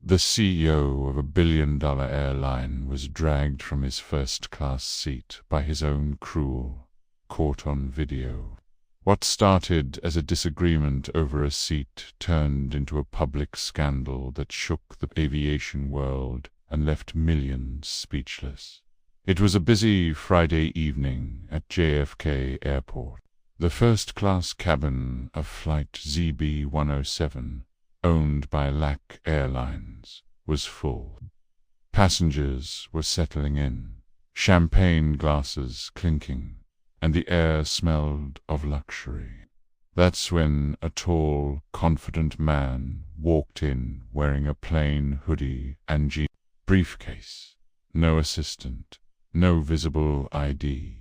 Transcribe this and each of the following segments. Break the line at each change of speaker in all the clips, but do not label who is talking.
The CEO of a billion-dollar airline was dragged from his first-class seat by his own crew, caught on video. What started as a disagreement over a seat turned into a public scandal that shook the aviation world and left millions speechless. It was a busy Friday evening at JFK Airport. The first-class cabin of Flight ZB-107, owned by LAC Airlines, was full. Passengers were settling in, champagne glasses clinking, and the air smelled of luxury. That's when a tall, confident man walked in wearing a plain hoodie and jeans. Briefcase, no assistant, no visible ID.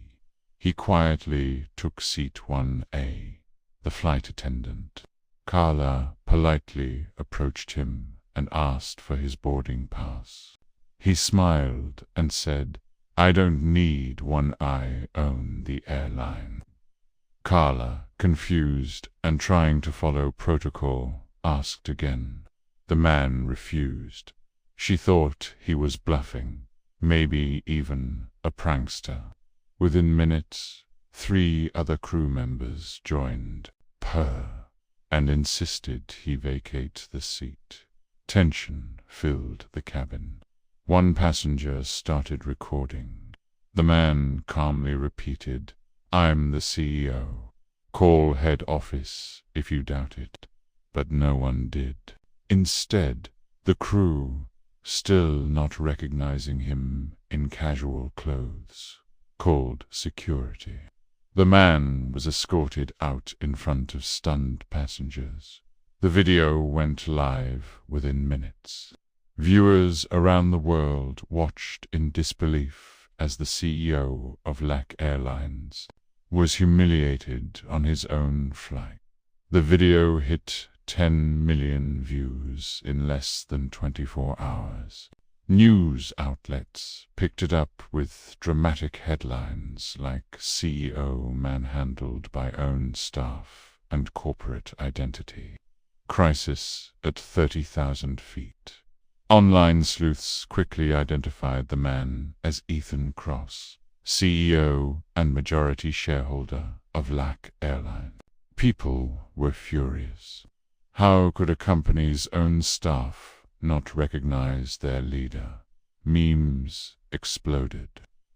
He quietly took seat 1A. The flight attendant, Carla, politely approached him and asked for his boarding pass. He smiled and said, "I don't need one, I own the airline." Carla, confused and trying to follow protocol, asked again. The man refused. She thought he was bluffing, maybe even a prankster. Within minutes, 3 other crew members joined her and insisted he vacate the seat. Tension filled the cabin. One passenger started recording. The man calmly repeated, "I'm the CEO. Call head office if you doubt it." But no one did. Instead, the crew, still not recognizing him in casual clothes, called security. The man was escorted out in front of stunned passengers. The video went live within minutes. Viewers around the world watched in disbelief as the CEO of LAC Airlines was humiliated on his own flight. The video hit 10 million views in less than 24 hours. News outlets picked it up with dramatic headlines like "CEO manhandled by own staff and corporate identity," "Crisis at 30,000 feet." Online sleuths quickly identified the man as Ethan Kross, CEO and majority shareholder of LAC Airlines. People were furious. How could a company's own staff not recognize their leader? Memes exploded.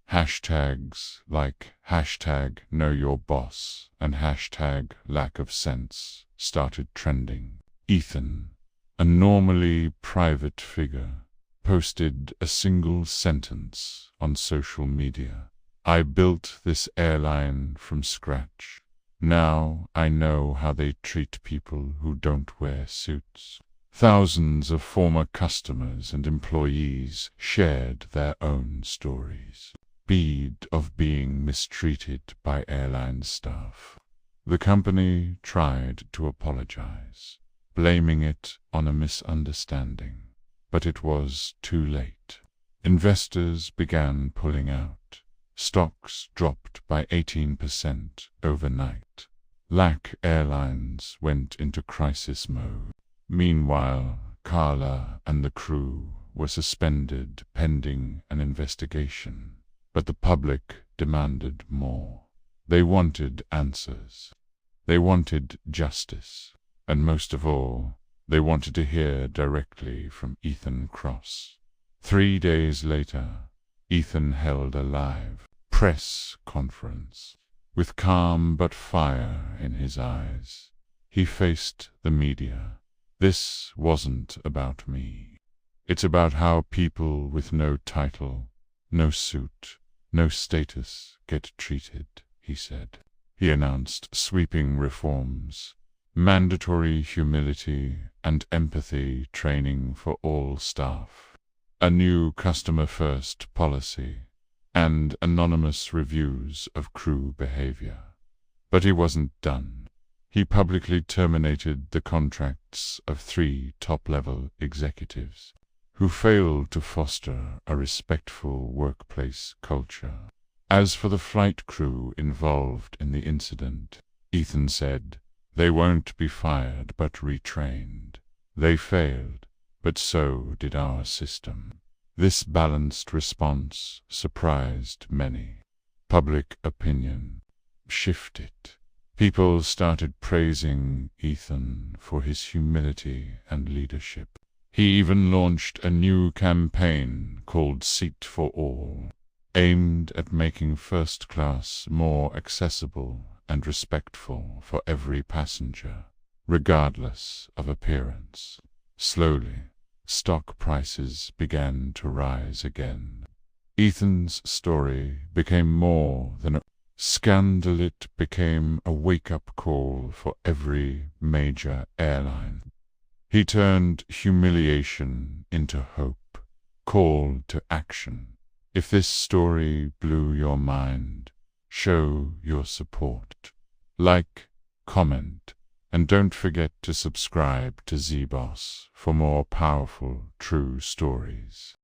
Hashtags like #KnowYourBoss and #LackOfSense started trending. Ethan, a normally private figure, posted a single sentence on social media. "I built this airline from scratch. Now I know how they treat people who don't wear suits." Thousands of former customers and employees shared their own stories of being mistreated by airline staff. The company tried to apologize, blaming it on a misunderstanding, but it was too late. Investors began pulling out. Stocks dropped by 18% overnight. LAC Airlines went into crisis mode. Meanwhile, Carla and the crew were suspended pending an investigation. But the public demanded more. They wanted answers. They wanted justice. And most of all, they wanted to hear directly from Ethan Kross. 3 days later, Ethan held a live press conference. With calm but fire in his eyes, he faced the media. "This wasn't about me. It's about how people with no title, no suit, no status get treated," he said. He announced sweeping reforms, mandatory humility and empathy training for all staff, a new customer-first policy, and anonymous reviews of crew behavior. But he wasn't done. He publicly terminated the contracts of 3 top-level executives who failed to foster a respectful workplace culture. As for the flight crew involved in the incident, Ethan said, "They won't be fired but retrained. They failed, but so did our system. This balanced response surprised many. Public opinion shifted. People started praising Ethan for his humility and leadership. He even launched a new campaign called Seat for All, aimed at making first class more accessible and respectful for every passenger, regardless of appearance. Slowly, stock prices began to rise again. Ethan's story became more than a scandal. It became a wake-up call for every major airline. He turned humiliation into hope, called to action. If this story blew your mind, show your support. Like, comment, and don't forget to subscribe to ZBoss for more powerful, true stories.